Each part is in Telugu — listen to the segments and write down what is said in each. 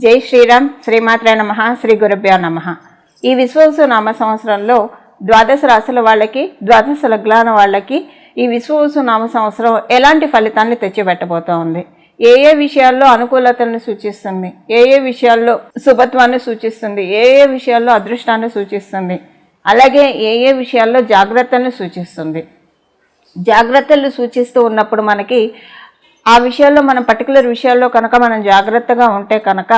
జై శ్రీరామ్. శ్రీమాత్రే నమః. శ్రీ గురుభ్యో నమః. ఈ విశ్వవసు నామ సంవత్సరంలో ద్వాదశ రాశుల వాళ్ళకి, ద్వాదశ లగ్నాల వాళ్ళకి ఈ విశ్వవసు నామ సంవత్సరం ఎలాంటి ఫలితాన్ని తెచ్చిపెట్టబోతోంది, ఏ ఏ విషయాల్లో అనుకూలతలను సూచిస్తుంది, ఏ ఏ విషయాల్లో శుభత్వాన్ని సూచిస్తుంది, ఏ ఏ విషయాల్లో అదృష్టాన్ని సూచిస్తుంది, అలాగే ఏ ఏ విషయాల్లో జాగ్రత్తలను సూచిస్తుంది. జాగ్రత్తలు సూచిస్తూ ఉన్నప్పుడు మనకి ఆ విషయాల్లో మనం పర్టికులర్ విషయాల్లో కనుక మనం జాగ్రత్తగా ఉంటే కనుక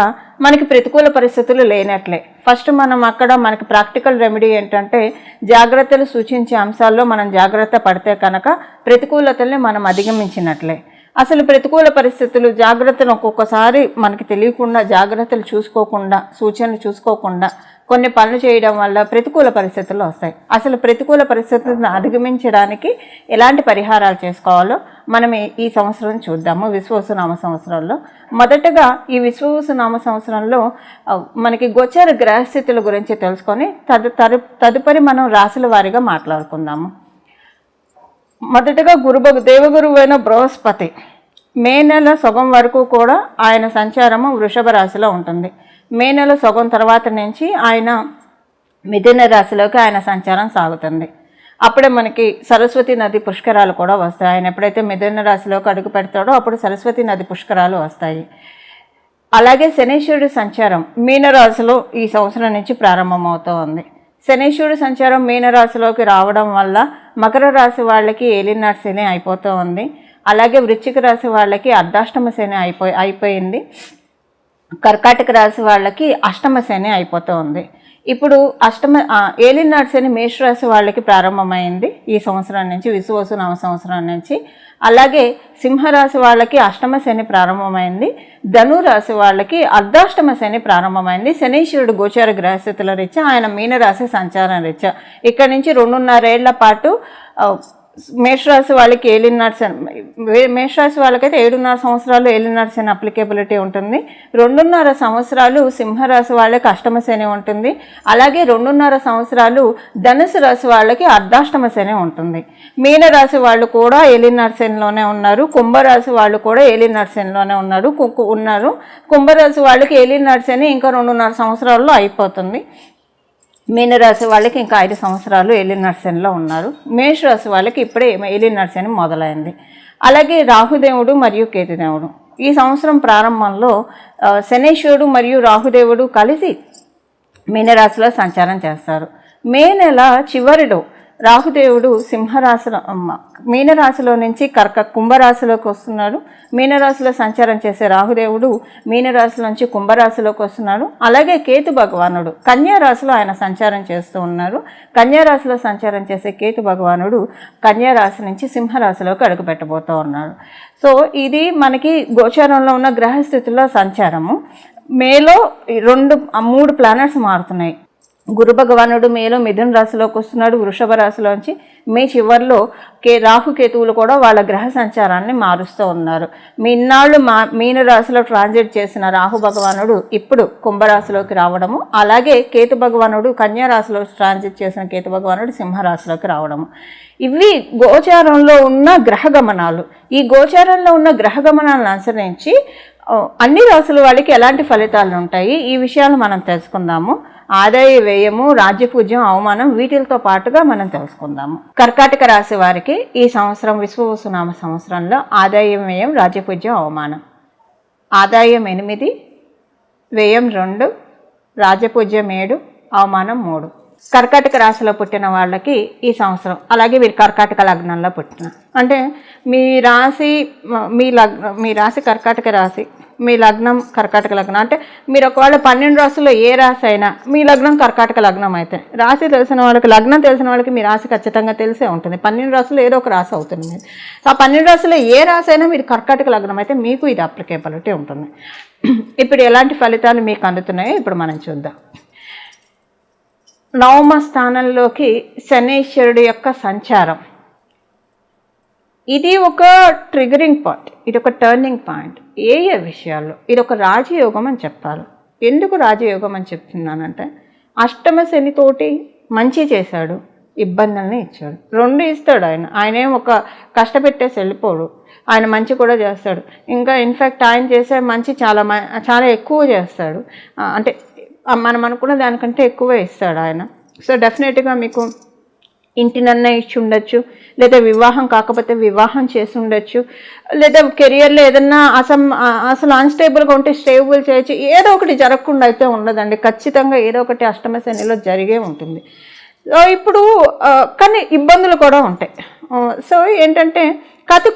మనకి ప్రతికూల పరిస్థితులు లేనట్లే. ఫస్ట్ మనం అక్కడ మనకి ప్రాక్టికల్ రెమెడీ ఏంటంటే జాగ్రత్తలు సూచించే అంశాల్లో మనం జాగ్రత్త పడితే కనుక ప్రతికూలతల్ని మనం అధిగమించినట్లే. అసలు ప్రతికూల పరిస్థితులు జాగ్రత్తలు ఒక్కొక్కసారి మనకి తెలియకుండా, జాగ్రత్తలు చూసుకోకుండా, సూచనలు చూసుకోకుండా కొన్ని పనులు చేయడం వల్ల ప్రతికూల పరిస్థితులు వస్తాయి. అసలు ప్రతికూల పరిస్థితులను అధిగమించడానికి ఎలాంటి పరిహారాలు చేసుకోవాలో మనం ఈ సంవత్సరం చూద్దాము. విశ్వవసు నామ సంవత్సరంలో మొదటగా ఈ విశ్వవసు నామ సంవత్సరంలో మనకి గోచర గ్రహస్థితుల గురించి తెలుసుకొని తదుపరి మనం రాశుల వారీగా మాట్లాడుకుందాము. మొదటగా దేవగురువు అయిన బృహస్పతి మే నెల సగం వరకు కూడా ఆయన సంచారము వృషభ రాశిలో ఉంటుంది. మే నెల సగం తర్వాత నుంచి ఆయన మిథున రాశిలోకి ఆయన సంచారం సాగుతుంది. అప్పుడే మనకి సరస్వతి నది పుష్కరాలు కూడా వస్తాయి. ఆయన ఎప్పుడైతే మిథున రాశిలోకి అడుగు పెడతాడో అప్పుడు సరస్వతి నది పుష్కరాలు వస్తాయి. అలాగే శనీశ్వరుడి సంచారం మీనరాశిలో ఈ సంవత్సరం నుంచి ప్రారంభమవుతూ ఉంది. శనీశ్వరుడు సంచారం మీనరాశిలోకి రావడం వల్ల మకర రాశి వాళ్ళకి ఏలినాటి శని అయిపోతూ ఉంది. అలాగే వృశ్చిక రాశి వాళ్ళకి అర్ధాష్టమ శని అయిపోయింది. కర్కాటక రాశి వాళ్ళకి అష్టమ శని అయిపోతూ ఉంది. ఇప్పుడు ఏలినాటి శని మేషరాశి వాళ్ళకి ప్రారంభమైంది ఈ సంవత్సరం నుంచి, విశ్వవసు నామ సంవత్సరం నుంచి. అలాగే సింహరాశి వాళ్ళకి అష్టమ శని ప్రారంభమైంది. ధనురాశి వాళ్ళకి అర్ధాష్టమ శని ప్రారంభమైంది. శనీశ్వరుడు గోచార గ్రహస్థితుల రీత్యా ఆయన మీనరాశి సంచారం రీత్యా ఇక్కడి నుంచి 2.5 ఏళ్ల పాటు మేషరాశి వాళ్ళకి ఏలినాటి శని, మేషరాశి వాళ్ళకైతే 7.5 సంవత్సరాలు ఏలినాటి శని అప్లికేబిలిటీ ఉంటుంది. 2.5 సంవత్సరాలు సింహరాశి వాళ్ళకి అష్టమ శని ఉంటుంది. అలాగే 2.5 సంవత్సరాలు ధనుసు రాశి వాళ్ళకి అర్ధాష్టమ శని ఉంటుంది. మీనరాశి వాళ్ళు కూడా ఏలినాటి శనిలోనే ఉన్నారు. కుంభరాశి వాళ్ళు కూడా ఏలినాటి శనిలోనే ఉన్నారు. కుంభరాశి వాళ్ళకి ఏలినాటి శని ఇంకా 2.5 సంవత్సరాల్లో అయిపోతుంది. మీనరాశి వాళ్ళకి ఇంకా 5 సంవత్సరాలు ఏలినాటి శనిలో ఉన్నారు. మేషరాశి వాళ్ళకి ఇప్పుడే ఏలినాటి శని మొదలైంది. అలాగే రాహుదేవుడు మరియు కేతుదేవుడు ఈ సంవత్సరం ప్రారంభంలో శనీశ్వరుడు మరియు రాహుదేవుడు కలిసి మీనరాశిలో సంచారం చేస్తారు. మే నెల చివరిలో రాహుదేవుడు మీనరాశిలో నుంచి కుంభరాశిలోకి వస్తున్నాడు. మీనరాశిలో సంచారం చేసే రాహుదేవుడు మీనరాశి నుంచి కుంభరాశిలోకి వస్తున్నాడు. అలాగే కేతు భగవానుడు కన్యారాశిలో ఆయన సంచారం చేస్తూ ఉన్నారు. కన్యారాశిలో సంచారం చేసే కేతు భగవానుడు కన్యారాశి నుంచి సింహరాశిలోకి అడుగుపెట్టబోతూ ఉన్నాడు. సో ఇది మనకి గోచారంలో ఉన్న గ్రహస్థితుల్లో సంచారము. మేలో 3 ప్లానెట్స్ మారుతున్నాయి. గురు భగవానుడు మేలో మిథున రాశిలోకి వస్తున్నాడు వృషభ రాశిలోంచి. మే చివరిలో రాహుకేతువులు కూడా వాళ్ళ గ్రహ సంచారాన్ని మారుస్తూ ఉన్నారు. ఇన్నాళ్ళు మీన రాశిలో ట్రాన్సిట్ చేసిన రాహు భగవానుడు ఇప్పుడు కుంభరాశిలోకి రావడము, అలాగే కేతు భగవానుడు కన్యా రాశిలో ట్రాన్సిట్ చేసిన కేతు భగవానుడు సింహరాశిలోకి రావడము. ఇవి గోచారంలో ఉన్న గ్రహ గమనాలు. ఈ గోచారంలో ఉన్న గ్రహ గమనాలను అనుసరించి అన్ని రాశుల వాళ్ళకి ఎలాంటి ఫలితాలు ఉంటాయి ఈ విషయాలు మనం తెలుసుకుందాము. ఆదాయ వ్యయము, రాజ్యపూజ్యం, అవమానం వీటితో పాటుగా మనం తెలుసుకుందాము. కర్కాటక రాశి వారికి ఈ సంవత్సరం విశ్వవసు నామ సంవత్సరంలో ఆదాయం, వ్యయం, రాజ్యపూజ్యం, అవమానం. ఆదాయం 8, వ్యయం 2, రాజ్యపూజ్యం 7, అవమానం 3. కర్కాటక రాశిలో పుట్టిన వాళ్ళకి ఈ సంవత్సరం, అలాగే మీరు కర్కాటక లగ్నంలో పుట్టిన అంటే మీ రాశి కర్కాటక రాశి, మీ లగ్నం కర్కాటక లగ్నం అంటే మీరు ఒకవేళ 12 రాశుల్లో ఏ రాశి అయినా మీ లగ్నం కర్కాటక లగ్నం అయితే, రాశి తెలిసిన వాళ్ళకి, లగ్నం తెలిసిన వాళ్ళకి మీ రాశి ఖచ్చితంగా తెలిసే ఉంటుంది. 12 రాశుల్లో ఏదో ఒక రాశి అవుతుంది. ఆ 12 రాశుల్లో ఏ రాశి అయినా మీరు కర్కాటక లగ్నం అయితే మీకు ఇది అప్లికేబిలిటీ ఉంటుంది. ఇప్పుడు ఎలాంటి ఫలితాలు మీకు అందుతున్నాయో ఇప్పుడు మనం చూద్దాం. నవమ స్థానంలోకి శనీశ్వరుడు యొక్క సంచారం ఇది ఒక ట్రిగరింగ్ పాయింట్, ఇది ఒక టర్నింగ్ పాయింట్. ఏ విషయాల్లో ఇది ఒక రాజయోగం అని చెప్పాలి. ఎందుకు రాజయోగం అని చెప్తున్నానంటే అష్టమ శనితోటి మంచి చేశాడు, ఇబ్బందుల్ని ఇచ్చాడు. 2 ఇస్తాడు ఆయన. ఆయనేం ఒక కష్టపెట్టేసి వెళ్ళిపోడు. ఆయన మంచి కూడా చేస్తాడు. ఇంకా ఇన్ఫ్యాక్ట్ ఆయన చేసే మంచి చాలా ఎక్కువ చేస్తాడు. అంటే మనం అనుకున్న దానికంటే ఎక్కువే ఇస్తాడు ఆయన. సో డెఫినెట్గా మీకు ఇంటినన్నా ఇచ్చి ఉండొచ్చు, లేదా వివాహం కాకపోతే వివాహం చేసి ఉండొచ్చు, లేదా కెరియర్లో ఏదన్నా అసలు అన్స్టేబుల్గా ఉంటే స్టేబుల్ చేయొచ్చు. ఏదో ఒకటి జరగకుండా అయితే ఉండదండి. ఖచ్చితంగా ఏదో ఒకటి అష్టమ శనిలో జరిగే ఉంటుంది. సో ఇప్పుడు కానీ ఇబ్బందులు కూడా ఉంటాయి. సో ఏంటంటే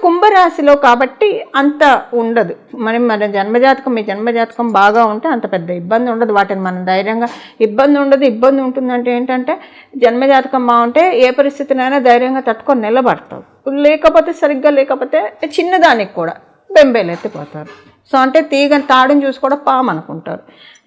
కుంభరాశిలో కాబట్టి అంత ఉండదు. మన జన్మజాతకం, మీ జన్మజాతకం బాగా ఉంటే అంత పెద్ద ఇబ్బంది ఉండదు. వాటిని మనం ధైర్యంగా ఇబ్బంది ఉండదు. ఇబ్బంది ఉంటుందంటే ఏంటంటే జన్మజాతకం బాగుంటే ఏ పరిస్థితినైనా ధైర్యంగా తట్టుకొని నిలబడతావు. సరిగ్గా లేకపోతే చిన్నదానికి కూడా బెంబేలెత్తిపోతారు. సో అంటే తాడుని చూసి కూడా పాము అనుకుంటారు.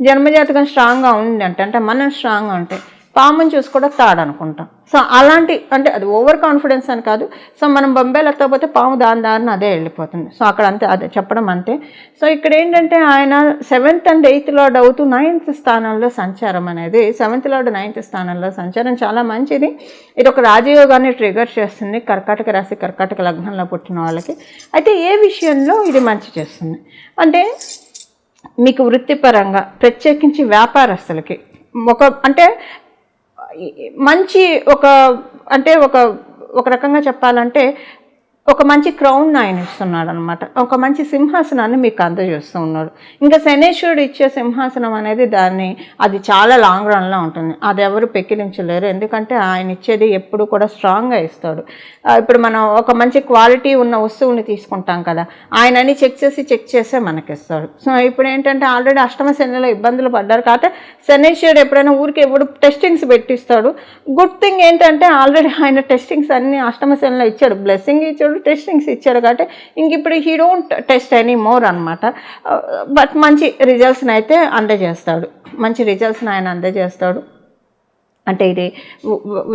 జన్మజాతకం స్ట్రాంగ్గా ఉంది అంటే మనం స్ట్రాంగ్గా ఉంటే పాముని చూసి కూడా తాడు అనుకుంటాం. సో అలాంటి అంటే అది ఓవర్ కాన్ఫిడెన్స్ అని కాదు. సో మనం బొంబాయిలు ఎత్తకపోతే పాము దారిని అదే వెళ్ళిపోతుంది. సో అక్కడ అంతే, అదే చెప్పడం అంతే. సో ఇక్కడ ఏంటంటే ఆయన 7th and 8th లార్డ్ అవుతూ 9th స్థానంలో సంచారం అనేది, 7th లార్డ్ 9th స్థానంలో సంచారం చాలా మంచిది. ఇది ఒక రాజయోగాన్ని ట్రిగర్ చేస్తుంది కర్కాటక రాశి, కర్కాటక లగ్నంలో పుట్టిన వాళ్ళకి. అయితే ఏ విషయంలో ఇది మంచి చేస్తుంది అంటే మీకు వృత్తిపరంగా, ప్రత్యేకించి వ్యాపారస్తులకి అంటే మంచి ఒక రకంగా చెప్పాలంటే ఒక మంచి క్రౌన్ ఆయన ఇస్తున్నాడు అనమాట. ఒక మంచి సింహాసనాన్ని మీకు అందజేస్తూ ఉన్నాడు. ఇంకా శనేశ్వరుడు ఇచ్చే సింహాసనం అనేది అది చాలా లాంగ్ రన్లో ఉంటుంది. అది ఎవరు పెక్కిలించలేరు. ఎందుకంటే ఆయన ఇచ్చేది ఎప్పుడు కూడా స్ట్రాంగ్గా ఇస్తాడు. ఇప్పుడు మనం ఒక మంచి క్వాలిటీ ఉన్న వస్తువుని తీసుకుంటాం కదా, ఆయన అని చెక్ చేసే మనకిస్తాడు. సో ఇప్పుడు ఏంటంటే ఆల్రెడీ అష్టమ శనిలో ఇబ్బందులు పడ్డారు కాబట్టి శనేశ్వరుడు ఎప్పుడైనా ఊరికి టెస్టింగ్స్ పెట్టిస్తాడు. గుడ్ థింగ్ ఏంటంటే ఆల్రెడీ ఆయన టెస్టింగ్స్ అన్ని అష్టమ శనిలో ఇచ్చాడు, బ్లెస్సింగ్ ఇచ్చాడు, టెస్టింగ్స్ ఇచ్చాడు. కాబట్టి ఇంక ఇప్పుడు he don't test any more అనమాట. బట్ మంచి రిజల్ట్స్ని అయితే అందజేస్తాడు. ఆయన అందజేస్తాడు. అంటే ఇది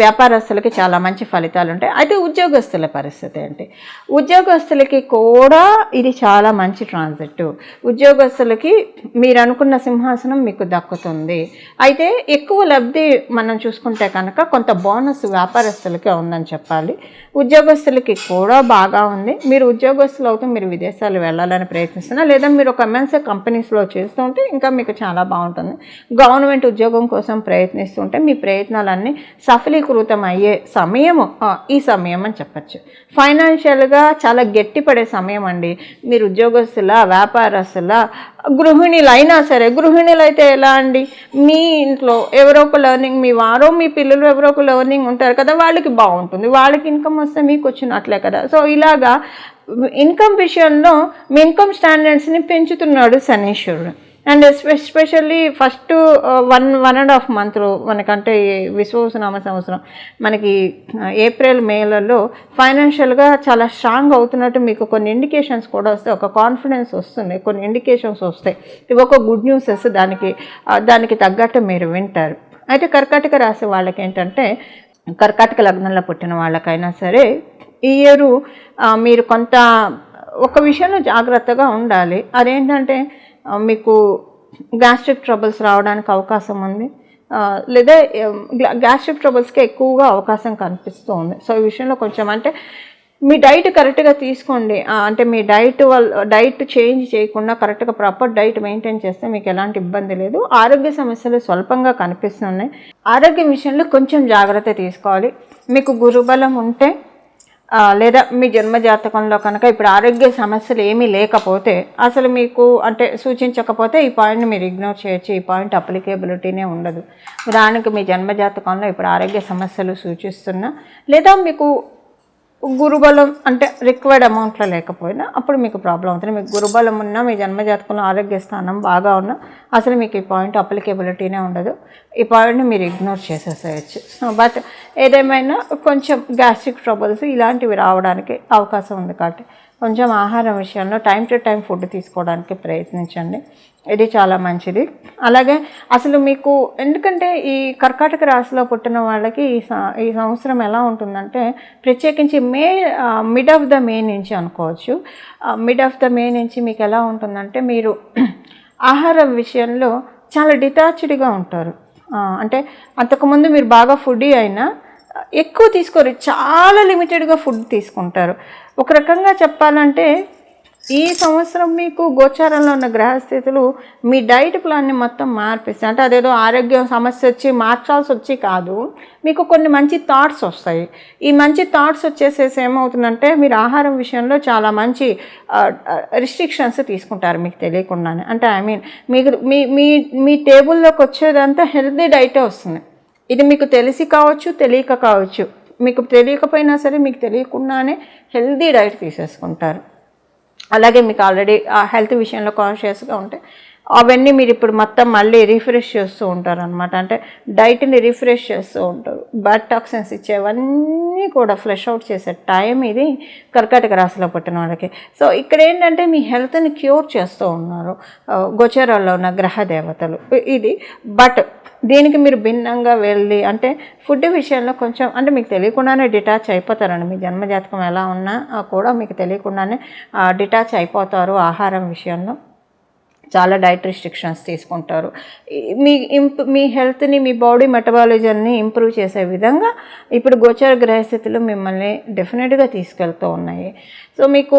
వ్యాపారస్తులకి చాలా మంచి ఫలితాలు ఉంటాయి. అయితే ఉద్యోగస్తుల పరిస్థితి ఏంటి? ఉద్యోగస్తులకి కూడా ఇది చాలా మంచి ట్రాన్సిట్. ఉద్యోగస్తులకి మీరు అనుకున్న సింహాసనం మీకు దక్కుతుంది. అయితే ఎక్కువ లబ్ధి మనం చూసుకుంటే కనుక కొంత బోనస్ వ్యాపారస్తులకే ఉందని చెప్పాలి. ఉద్యోగస్తులకి కూడా బాగా ఉంది. మీరు ఉద్యోగస్తులు అవుతూ మీరు విదేశాలు వెళ్ళాలని ప్రయత్నిస్తున్నా, లేదా మీరు ఒక ఎంఎన్సీ కంపెనీస్లో చేస్తుంటే ఇంకా మీకు చాలా బాగుంటుంది. గవర్నమెంట్ ఉద్యోగం కోసం ప్రయత్నిస్తుంటే మీ ప్రయత్నాలన్నీ సఫలీకృతం అయ్యే సమయము ఈ సమయం అని చెప్పచ్చు. ఫైనాన్షియల్గా చాలా గట్టిపడే సమయం అండి. మీరు ఉద్యోగస్తుల, వ్యాపారస్తుల, గృహిణులైనా సరే. గృహిణులు అయితే ఎలా అండి, మీ ఇంట్లో ఎవరో ఒక లెర్నింగ్, మీ వారో మీ పిల్లలు ఎవరో ఒక లెర్నింగ్ ఉంటారు కదా, వాళ్ళకి బాగుంటుంది. వాళ్ళకి ఇన్కమ్ వస్తే మీకు వచ్చినట్లే కదా. సో ఇలాగా ఇన్కమ్ విషయంలో మీ ఇన్కమ్ స్టాండర్డ్స్ని పెంచుతున్నాడు శనీశ్వరుడు. అండ్ ఎస్పెషల్లీ ఫస్ట్ 1.5 monthలో మనకంటే విశ్వవసునామ సంవత్సరం మనకి ఏప్రిల్ మేలలో ఫైనాన్షియల్గా చాలా స్ట్రాంగ్ అవుతున్నట్టు మీకు కొన్ని ఇండికేషన్స్ కూడా వస్తాయి. ఒక కాన్ఫిడెన్స్ వస్తుంది, కొన్ని ఇండికేషన్స్ వస్తాయి. ఇవి ఒక గుడ్ న్యూసెస్. దానికి తగ్గట్టు మీరు వింటారు. అయితే కర్కాటక రాశి వాళ్ళకి ఏంటంటే, కర్కాటక లగ్నంలో పుట్టిన వాళ్ళకైనా సరే ఈ ఇయర్ మీరు కొంత ఒక విషయంలో జాగ్రత్తగా ఉండాలి. అదేంటంటే మీకు గ్యాస్ట్రిక్ ట్రబుల్స్ రావడానికి అవకాశం ఉంది, లేదా గ్యాస్ట్రిక్ ట్రబుల్స్కి ఎక్కువగా అవకాశం కనిపిస్తూ ఉంది. సో ఈ విషయంలో కొంచెం అంటే మీ డైట్ కరెక్ట్గా తీసుకోండి. అంటే మీ డైట్ చేంజ్ చేయకుండా కరెక్ట్గా ప్రాపర్ డైట్ మెయింటైన్ చేస్తే మీకు ఎలాంటి ఇబ్బంది లేదు. ఆరోగ్య సమస్యలు స్వల్పంగా కనిపిస్తున్నాయి. ఆరోగ్యం విషయంలో కొంచెం జాగ్రత్త తీసుకోవాలి. మీకు గురుబలం ఉంటే లేదా మీ జన్మ జాతకంలో కనుక ఇప్పుడు ఆరోగ్య సమస్యలు ఏమీ లేకపోతే, అసలు మీకు అంటే సూచించకపోతే ఈ పాయింట్ని మీరు ఇగ్నోర్ చేయొచ్చు. ఈ పాయింట్ అప్లికేబిలిటీనే ఉండదు. దానికి మీ జన్మ జాతకంలో ఇప్పుడు ఆరోగ్య సమస్యలు సూచిస్తున్నా, లేదా మీకు గురుబలం అంటే రిక్వైర్డ్ అమౌంట్లో లేకపోయినా అప్పుడు మీకు ప్రాబ్లం అవుతుంది. మీకు గురుబలం ఉన్నా, మీ జన్మజాతకంలో ఆరోగ్య స్థానం బాగా ఉన్నా అసలు మీకు ఈ పాయింట్ అప్లికేబిలిటీనే ఉండదు. ఈ పాయింట్ని మీరు ఇగ్నోర్ చేసేసేయచ్చు. బట్ ఏదేమైనా కొంచెం గ్యాస్ట్రిక్ ట్రబుల్స్ ఇలాంటివి రావడానికి అవకాశం ఉంది. కాబట్టి కొంచెం ఆహారం విషయంలో టైం టు టైం ఫుడ్ తీసుకోవడానికి ప్రయత్నించండి. ఇది చాలా మంచిది. అలాగే అసలు మీకు ఎందుకంటే ఈ కర్కాటక రాశిలో పుట్టిన వాళ్ళకి ఈ సంవత్సరం ఎలా ఉంటుందంటే, ప్రత్యేకించి మిడ్ ఆఫ్ ద మే నుంచి అనుకోవచ్చు. మిడ్ ఆఫ్ ద మే నుంచి మీకు ఎలా ఉంటుందంటే, మీరు ఆహారం విషయంలో చాలా డిటాచ్డ్గా ఉంటారు. అంటే అంతకుముందు మీరు బాగా ఫుడీ అయినా ఎక్కువ తీసుకోరు, చాలా లిమిటెడ్గా ఫుడ్ తీసుకుంటారు. ఒక రకంగా చెప్పాలంటే ఈ సంవత్సరం మీకు గోచారంలో ఉన్న గ్రహస్థితులు మీ డైట్ ప్లాన్ని మొత్తం మార్పిస్తాయి. అంటే అదేదో ఆరోగ్యం సమస్య వచ్చి మార్చాల్సి వచ్చి కాదు, మీకు కొన్ని మంచి థాట్స్ వస్తాయి. ఈ మంచి థాట్స్ వచ్చేసేసి ఏమవుతుందంటే మీరు ఆహారం విషయంలో చాలా మంచి రిస్ట్రిక్షన్స్ తీసుకుంటారు మీకు తెలియకుండానే. అంటే ఐ మీన్ మీకు మీ మీ మీ టేబుల్లోకి వచ్చేదంతా హెల్తీ డైటే వస్తుంది. ఇది మీకు తెలిసి కావచ్చు, తెలియక కావచ్చు. మీకు తెలియకపోయినా సరే మీకు తెలియకుండానే హెల్తీ డైట్ తీసేసుకుంటారు. అలాగే మీకు ఆల్రెడీ ఆ హెల్త్ విషయంలో కాన్షియస్గా ఉంటే అవన్నీ మీరు ఇప్పుడు మొత్తం మళ్ళీ రిఫ్రెష్ చేస్తూ ఉంటారు అనమాట. అంటే డైట్ని రిఫ్రెష్ చేస్తూ ఉంటారు. బ్యాడ్ టాక్సిన్స్ ఇచ్చేవన్నీ కూడా ఫ్లష్ అవుట్ చేసే టైం ఇది కర్కాటక రాశిలో పుట్టిన వాళ్ళకి. సో ఇక్కడ ఏంటంటే మీ హెల్త్ని క్యూర్ చేస్తూ ఉన్నారు గోచరాల్లో ఉన్న గ్రహ దేవతలు ఇది. బట్ దీనికి మీరు భిన్నంగా వెళ్ళి అంటే ఫుడ్ విషయంలో కొంచెం అంటే మీకు తెలియకుండానే డిటాచ్ అయిపోతారండి. మీ జన్మజాతకం ఎలా ఉన్నా కూడా మీకు తెలియకుండానే డిటాచ్ అయిపోతారు ఆహారం విషయంలో. చాలా డైట్ రిస్ట్రిక్షన్స్ తీసుకుంటారు. మీ హెల్త్ని, మీ బాడీ మెటబాలిజంని ఇంప్రూవ్ చేసే విధంగా ఇప్పుడు గోచర గ్రహస్థితులు మిమ్మల్ని డెఫినెట్గా తీసుకెళ్తూ ఉన్నాయి. సో మీకు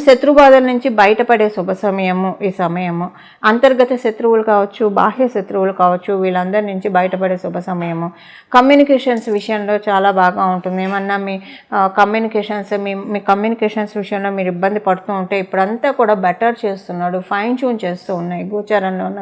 శత్రుబాధల నుంచి బయటపడే శుభ సమయము ఈ సమయము. అంతర్గత శత్రువులు కావచ్చు, బాహ్య శత్రువులు కావచ్చు, వీళ్ళందరి నుంచి బయటపడే శుభ సమయము. కమ్యూనికేషన్స్ విషయంలో చాలా బాగా ఉంటుంది. ఏమన్నా మీ కమ్యూనికేషన్స్ విషయంలో మీరు ఇబ్బంది పడుతూ ఉంటే ఇప్పుడంతా కూడా బెటర్ చేస్తున్నాడు, ఫైన్ ట్యూన్ చేస్తూ ఉన్నాయి గోచారంలో ఉన్న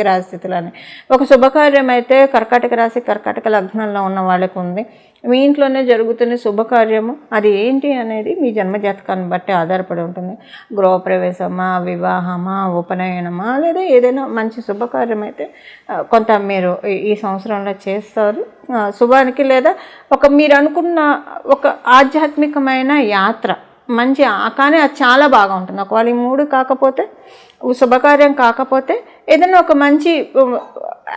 గ్రహస్థితులని. ఒక శుభకార్యం అయితే కర్కాటక రాశి, కర్కాటక లగ్నంలో ఉన్న వాళ్ళకు ఉంది. మీ ఇంట్లోనే జరుగుతున్న శుభకార్యము అది ఏంటి అనేది మీ జన్మజాతకాన్ని బట్టి ఆధారపడి ఉంటుంది. గృహప్రవేశమా, వివాహమా, ఉపనయనమా, లేదా ఏదైనా మంచి శుభకార్యం అయితే కొంత మీరు ఈ సంవత్సరంలో చేస్తారు శుభానికి. లేదా మీరు అనుకున్న ఒక ఆధ్యాత్మికమైన యాత్ర మంచి, కానీ అది చాలా బాగా ఉంటుంది. ఒకవేళ ఈ 3 కాకపోతే, శుభకార్యం కాకపోతే ఏదైనా ఒక మంచి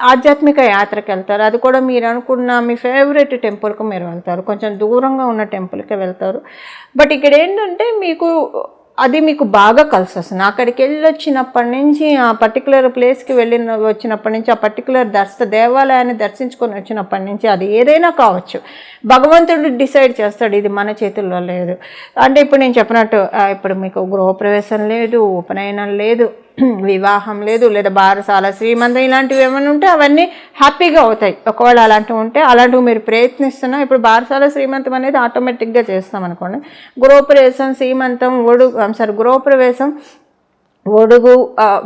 ఆధ్యాత్మిక యాత్రకి వెళ్తారు. అది కూడా మీరు అనుకున్న మీ ఫేవరెట్ టెంపుల్కి మీరు వెళ్తారు, కొంచెం దూరంగా ఉన్న టెంపుల్కి వెళ్తారు. బట్ ఇక్కడ ఏంటంటే మీకు బాగా కలిసి వస్తుంది. అక్కడికి వచ్చినప్పటి నుంచి ఆ పర్టికులర్ ప్లేస్కి వచ్చినప్పటి నుంచి ఆ పర్టికులర్ దేవాలయాన్ని దర్శించుకొని వచ్చినప్పటి నుంచి అది ఏదైనా కావచ్చు, భగవంతుడు డిసైడ్ చేస్తాడు ఇది మన చేతుల్లో లేదు. అంటే ఇప్పుడు నేను చెప్పినట్టు ఇప్పుడు మీకు గృహప్రవేశం లేదు, ఉపనయనం లేదు, వివాహం లేదు, లేదా బారసాల, శ్రీమంతం ఇలాంటివి ఏమైనా ఉంటే అవన్నీ హ్యాపీగా అవుతాయి. ఒకవేళ అలాంటివి ఉంటే అలాంటివి మీరు ప్రయత్నిస్తున్నా. ఇప్పుడు బారసాల, శ్రీమంతం అనేది ఆటోమేటిక్గా చేస్తాం అనుకోండి. గృహప్రవేశం, శ్రీమంతం, గృహప్రవేశం, ఒడుగు,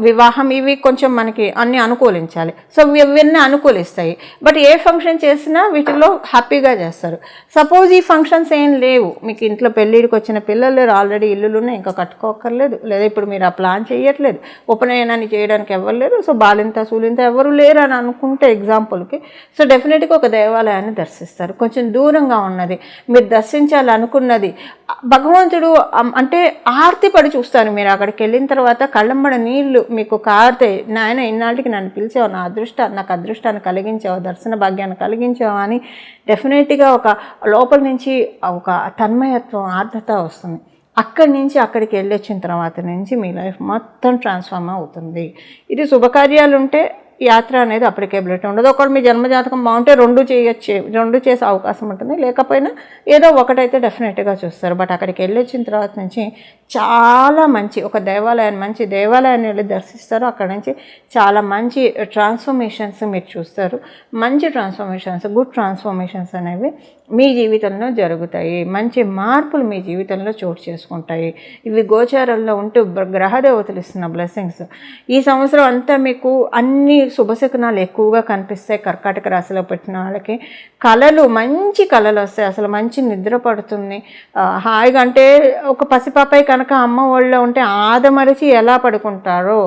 వివాహం ఇవి కొంచెం మనకి అన్నీ అనుకూలించాలి. సో ఇవన్నీ అనుకూలిస్తాయి. బట్ ఏ ఫంక్షన్ చేసినా వీటిలో హ్యాపీగా చేస్తారు. సపోజ్ ఈ ఫంక్షన్స్ ఏం లేవు, మీకు ఇంట్లో పెళ్ళిడికి వచ్చిన పిల్లలు లేరు, ఆల్రెడీ ఇల్లులున్నా ఇంకా కట్టుకోక్కర్లేదు, లేదా ఇప్పుడు మీరు ఆ ప్లాన్ చేయట్లేదు, ఉపనయనాన్ని చేయడానికి ఎవరు లేరు, సో బాలింత సూలింత ఎవరు లేరు అని అనుకుంటే ఎగ్జాంపుల్కి, సో డెఫినెట్గా ఒక దేవాలయాన్ని దర్శిస్తారు. కొంచెం దూరంగా ఉన్నది మీరు దర్శించాలనుకున్నది. భగవంతుడు అంటే ఆర్తి పడి చూస్తారు. మీరు అక్కడికి వెళ్ళిన తర్వాత కళ్ళంబడ నీళ్లు మీకు కారుతాయి. నాయన ఇన్నాళ్ళకి నన్ను పిలిచావు, నాకు అదృష్టాన్ని కలిగించావు, దర్శన భాగ్యాన్ని కలిగించావు అని డెఫినెట్గా ఒక లోపల నుంచి ఒక తన్మయత్వం, ఆర్ద్రత వస్తుంది. అక్కడి నుంచి అక్కడికి వెళ్ళొచ్చిన తర్వాత నుంచి మీ లైఫ్ మొత్తం ట్రాన్స్ఫార్మ్ అవుతుంది. ఇది శుభకార్యాలు ఉంటే యాత్ర అనేది అప్లికేబిలిటీ ఉండదు. ఒకటి మీ జన్మజాతకం బాగుంటే 2 చేయొచ్చు, 2 చేసే అవకాశం ఉంటుంది. లేకపోయినా ఏదో ఒకటైతే డెఫినెట్గా చూస్తారు. బట్ అక్కడికి వెళ్ళొచ్చిన తర్వాత నుంచి చాలా మంచి ఒక మంచి దేవాలయాన్ని వెళ్ళి దర్శిస్తారు. అక్కడ నుంచి చాలా మంచి ట్రాన్స్ఫర్మేషన్స్ మీరు చూస్తారు. మంచి ట్రాన్స్ఫర్మేషన్స్, గుడ్ ట్రాన్స్ఫర్మేషన్స్ అనేవి మీ జీవితంలో జరుగుతాయి. మంచి మార్పులు మీ జీవితంలో చోటు చేసుకుంటాయి. ఇవి గోచారంలో ఉంటూ గ్రహదేవతలు ఇస్తున్న బ్లెస్సింగ్స్. ఈ సంవత్సరం అంతా మీకు అన్ని శుభశకునాలు ఎక్కువగా కనిపిస్తాయి. కర్కాటక రాశిలో పెట్టిన వాళ్ళకి మంచి కళలు వస్తాయి. అసలు మంచి నిద్ర పడుతుంది హాయిగా. అంటే ఒక పసిపాపై కనుక అమ్మ ఒళ్ళో ఉంటే ఆదమరిచి ఎలా పడుకుంటారో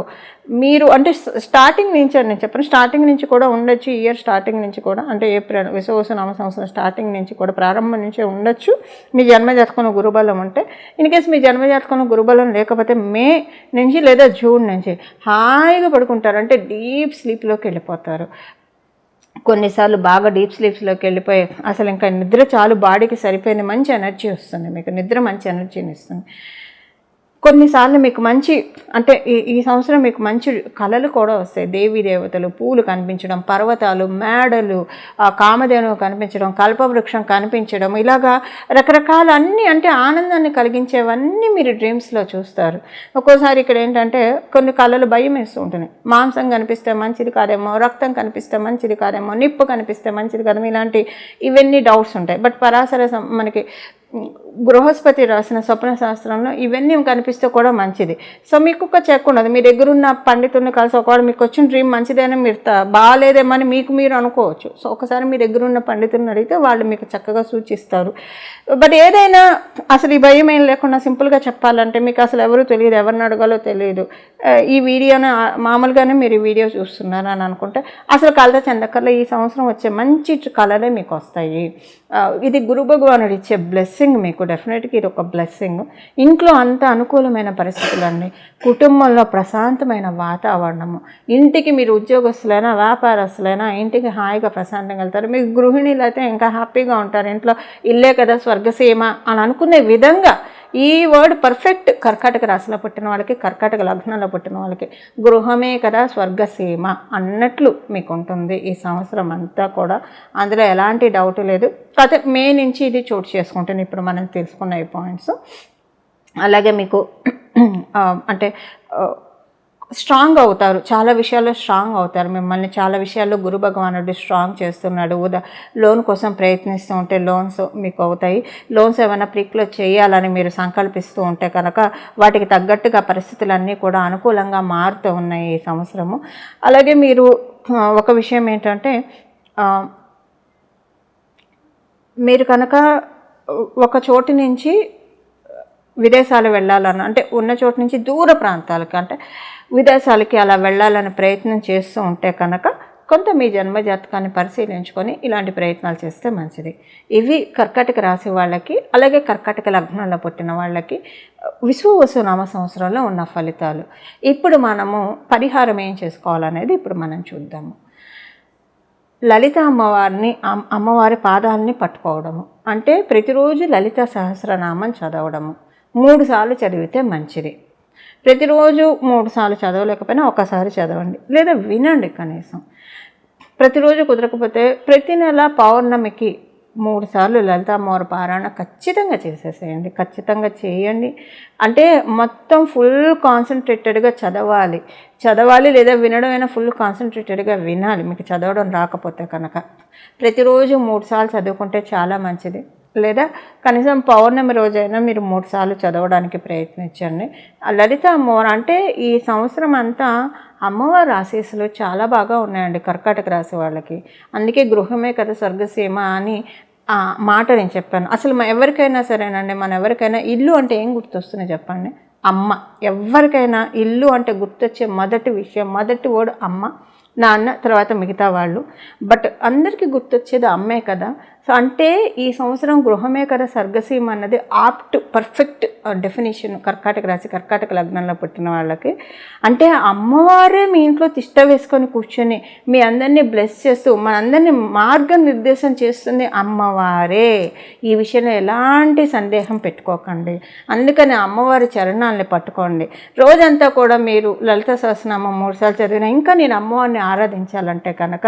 మీరు, అంటే స్టార్టింగ్ నుంచి అని నేను చెప్పను, స్టార్టింగ్ నుంచి కూడా ఉండొచ్చు. ఇయర్ స్టార్టింగ్ నుంచి కూడా, అంటే ఏప్రిల్ విశ్వవసునామ సంవత్సరం స్టార్టింగ్ నుంచి కూడా, ప్రారంభం నుంచే ఉండొచ్చు మీ జన్మజాతకంలో గురుబలం ఉంటే. ఇన్కేస్ మీ జన్మజాతకంలో గురుబలం లేకపోతే మే నుంచి లేదా జూన్ నుంచి హాయిగా పడుకుంటారు. అంటే డీప్ స్లీప్లోకి వెళ్ళిపోతారు. కొన్నిసార్లు బాగా డీప్ స్లీప్స్లోకి వెళ్ళిపోయి అసలు ఇంకా నిద్ర చాలు, బాడీకి సరిపోయిన మంచి ఎనర్జీ వస్తుంది మీకు. నిద్ర మంచి ఎనర్జీని ఇస్తుంది. కొన్నిసార్లు మీకు మంచి అంటే ఈ సంవత్సరం మీకు మంచి కళలు కూడా వస్తాయి. దేవీ దేవతలు, పూలు కనిపించడం, పర్వతాలు, మేడలు, కామధేనువు కనిపించడం, కల్పవృక్షం కనిపించడం, ఇలాగా రకరకాల అన్నీ అంటే ఆనందాన్ని కలిగించేవన్నీ మీరు డ్రీమ్స్లో చూస్తారు. ఒక్కోసారి ఇక్కడ ఏంటంటే కొన్ని కళలు భయం వేస్తూ ఉంటుంది. మాంసం కనిపిస్తే మంచిది కాదేమో, రక్తం కనిపిస్తే మంచిది కాదేమో, నిప్పు కనిపిస్తే మంచిది కాదేమో, ఇవన్నీ డౌట్స్ ఉంటాయి. బట్ పరాశర మనకి బృహస్పతి రాసిన స్వప్న శాస్త్రంలో ఇవన్నీ కనిపిస్తే కూడా మంచిది. సో మీకు ఒక చెక్ ఉండదు. మీ దగ్గర ఉన్న పండితుడిని కలిసి ఒకవేళ మీకు వచ్చిన డ్రీమ్ మంచిదేనా మీరు బాగాలేదేమని మీకు మీరు అనుకోవచ్చు. సో ఒకసారి మీ దగ్గర ఉన్న పండితుడిని అడిగితే వాళ్ళు మీకు చక్కగా సూచిస్తారు. బట్ ఏదైనా అసలు ఈ భయం ఏం లేకుండా సింపుల్గా చెప్పాలంటే మీకు అసలు ఎవరు తెలియదు, ఎవరిని అడగాలో తెలియదు, ఈ వీడియోని మామూలుగానే మీరు ఈ వీడియో చూస్తున్నారు అని అనుకుంటే అసలు కలత చెందకల్లా ఈ సంవత్సరం వచ్చే మంచి కళలే మీకు వస్తాయి. ఇది గురు భగవానుడు ఇచ్చే బ్లెస్సింగ్ మీకు. డెఫినెట్గా ఇది ఒక బ్లెస్సింగ్. ఇంట్లో అంత అనుకూలమైన పరిస్థితులండి, కుటుంబంలో ప్రశాంతమైన వాతావరణము, ఇంటికి మీరు ఉద్యోగస్తులైనా వ్యాపారస్తులైనా ఇంటికి హాయిగా ప్రశాంతంగా వెళ్తారు. మీకు గృహిణీలు అయితే ఇంకా హ్యాపీగా ఉంటారు. ఇంట్లో ఇల్లే కదా స్వర్గసీమ అని అనుకునే విధంగా ఈ వర్డ్ పర్ఫెక్ట్ కర్కాటక రాశిలో పుట్టిన వాళ్ళకి, కర్కాటక లగ్నంలో పుట్టిన వాళ్ళకి గృహమే కదా స్వర్గసీమ అన్నట్లు మీకు ఉంటుంది ఈ సంవత్సరం అంతా కూడా. అందులో ఎలాంటి డౌట్ లేదు. కాకపోతే మే నుంచి ఇది చోటు చేసుకుంటుంది ఇప్పుడు మనం తెలుసుకున్న ఈ పాయింట్స్. అలాగే మీకు అంటే స్ట్రాంగ్ అవుతారు, చాలా విషయాల్లో స్ట్రాంగ్ అవుతారు. మిమ్మల్ని చాలా విషయాల్లో గురు భగవానుడు స్ట్రాంగ్ చేస్తున్నాడు. లోన్ కోసం ప్రయత్నిస్తూ ఉంటే లోన్స్ మీకు అవుతాయి. లోన్స్ ఏమైనా ప్రీక్లో చేయాలని మీరు సంకల్పిస్తూ ఉంటే కనుక వాటికి తగ్గట్టుగా పరిస్థితులన్నీ కూడా అనుకూలంగా మారుతూ ఉన్నాయి ఈ సంవత్సరము. అలాగే మీరు ఒక విషయం ఏంటంటే మీరు కనుక ఒక చోటు నుంచి విదేశాలు వెళ్ళాలన్న అంటే ఉన్న చోటు నుంచి దూర ప్రాంతాలకి అంటే విదేశాలకి అలా వెళ్ళాలని ప్రయత్నం చేస్తూ ఉంటే కనుక కొంత మీ జన్మజాతకాన్ని పరిశీలించుకొని ఇలాంటి ప్రయత్నాలు చేస్తే మంచిది. ఇవి కర్కాటక రాశి వాళ్ళకి, అలాగే కర్కాటక లగ్నంలో పుట్టిన వాళ్ళకి విశ్వవసు నామ సంవత్సరంలో ఉన్న ఫలితాలు. ఇప్పుడు మనము పరిహారం ఏం చేసుకోవాలనేది ఇప్పుడు మనం చూద్దాము. లలిత అమ్మవారి పాదాలని పట్టుకోవడము అంటే ప్రతిరోజు లలిత సహస్రనామం చదవడము 3 సార్లు చదివితే మంచిది. ప్రతిరోజు 3 సార్లు చదవలేకపోయినా ఒకసారి చదవండి, లేదా వినండి కనీసం. ప్రతిరోజు కుదరకపోతే ప్రతి నెల పౌర్ణమికి 3 సార్లు లలిత అమ్మవారి పారాయణ ఖచ్చితంగా చేసేసేయండి. ఖచ్చితంగా చేయండి. అంటే మొత్తం ఫుల్ కాన్సన్ట్రేటెడ్గా చదవాలి లేదా వినడం అయినా ఫుల్ కాన్సన్ట్రేటెడ్గా వినాలి. మీకు చదవడం రాకపోతే కనుక ప్రతిరోజు 3 సార్లు చదువుకుంటే చాలా మంచిది. లేదా కనీసం పౌర్ణమి రోజైనా మీరు 3 సార్లు చదవడానికి ప్రయత్నించండి. లలిత అమ్మవారు అంటే ఈ సంవత్సరం అంతా అమ్మవారి ఆశీస్సులు చాలా బాగా ఉన్నాయండి కర్కాటక రాశి వాళ్ళకి. అందుకే గృహమే కదా స్వర్గసీమ అని మాట నేను చెప్పాను. అసలు ఎవరికైనా సరేనండి, ఎవరికైనా ఇల్లు అంటే ఏం గుర్తొస్తుంది చెప్పండి? అమ్మ. ఎవరికైనా ఇల్లు అంటే గుర్తొచ్చే మొదటి విషయం, మొదటి వర్డ్ అమ్మ, నాన్న, తర్వాత మిగతా వాళ్ళు. బట్ అందరికీ గుర్తొచ్చేది అమ్మే కదా. సో అంటే ఈ సంవత్సరం గృహమే కదా స్వర్గసీమ అన్నది పర్ఫెక్ట్ డెఫినేషన్ కర్కాటక రాశి, కర్కాటక లగ్నంలో పుట్టిన వాళ్ళకి. అంటే అమ్మవారే మీ ఇంట్లో తిష్ట వేసుకొని కూర్చొని మీ అందరినీ బ్లెస్ చేస్తూ మనందరినీ మార్గనిర్దేశం చేస్తుంది అమ్మవారే. ఈ విషయంలో ఎలాంటి సందేహం పెట్టుకోకండి. అందుకని అమ్మవారి చరణాలని పట్టుకోండి. రోజంతా కూడా మీరు లలిత సహస్రనామం 3 సార్లు చదివినా ఇంకా నేను అమ్మవారిని ఆరాధించాలంటే కనుక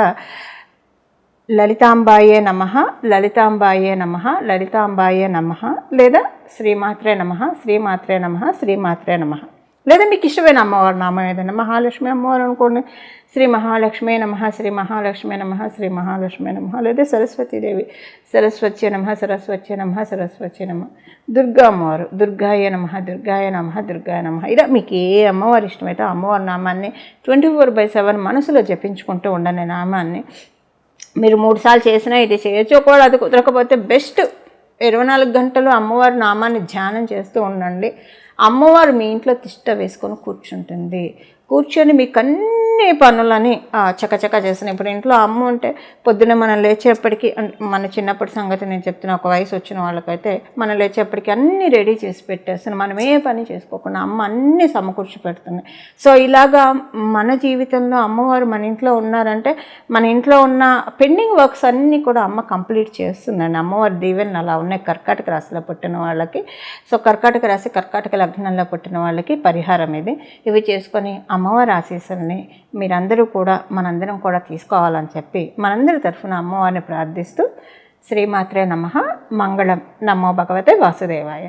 లలితాంబాయే నమః, లలితాంబాయే నమః, లలితాంబాయే నమః, లేదా శ్రీమాత్రే నమః, శ్రీమాత్రే నమః, శ్రీమాత్రే నమః. లేదా మీకు ఇష్టమైన అమ్మవారి నామం ఏదైనా, మహాలక్ష్మి అమ్మవారు అనుకోండి, శ్రీ మహాలక్ష్మీ నమః, శ్రీ మహాలక్ష్మీ నమః, శ్రీ మహాలక్ష్మీ నమః. లేదా సరస్వతీదేవి, సరస్వత్యే నమః, సరస్వత్యే నమః, సరస్వత్యే నమః. దుర్గా అమ్మవారు, దుర్గాయ నమః, దుర్గాయ నమః, దుర్గాయ నమః. ఇలా మీకు ఏ అమ్మవారు ఇష్టమైతే అమ్మవారి నామాన్ని 24/7 మనసులో జపించుకుంటూ ఉండండి. నామాన్ని మీరు 3 సార్లు చేసినా ఇది చేయొచ్చు. ఒకవేళ అది కుదరకపోతే బెస్ట్ 24 గంటలు అమ్మవారి నామాన్ని ధ్యానం చేస్తూ ఉండండి. అమ్మవారు మీ ఇంట్లో తిష్ట వేసుకొని కూర్చుంటుంది. కూర్చొని మీకు అన్ని అన్ని పనులని చకచకా చేస్తున్నాయి. ఇప్పుడు ఇంట్లో అమ్మ ఉంటే పొద్దున్న మనం లేచేప్పటికి, మన చిన్నప్పటి సంగతి నేను చెప్తున్నా, ఒక వయసు వచ్చిన వాళ్ళకైతే మనం లేచేప్పటికి అన్నీ రెడీ చేసి పెట్టేస్తున్నాం. మనం ఏ పని చేసుకోకుండా అమ్మ అన్నీ సమకూర్చి పెడుతుంది. సో ఇలాగా మన జీవితంలో అమ్మవారు మన ఇంట్లో ఉన్నారంటే మన ఇంట్లో ఉన్న పెండింగ్ వర్క్స్ అన్నీ కూడా అమ్మ కంప్లీట్ చేస్తుందండి. అమ్మవారి దీవెనలు అలా ఉన్నాయి కర్కాటక రాశిలో పుట్టిన వాళ్ళకి. సో కర్కాటక రాశి, కర్కాటక లగ్నంలో పుట్టిన వాళ్ళకి పరిహారం ఇది. ఇవి చేసుకొని అమ్మవారి ఆశీస్సుల్ని మీరందరూ కూడా, మనందరం కూడా తీసుకోవాలని చెప్పి మనందరి తరఫున అమ్మవారిని ప్రార్థిస్తూ శ్రీమాత్రే నమః. మంగళం. నమో భగవతే వాసుదేవాయ.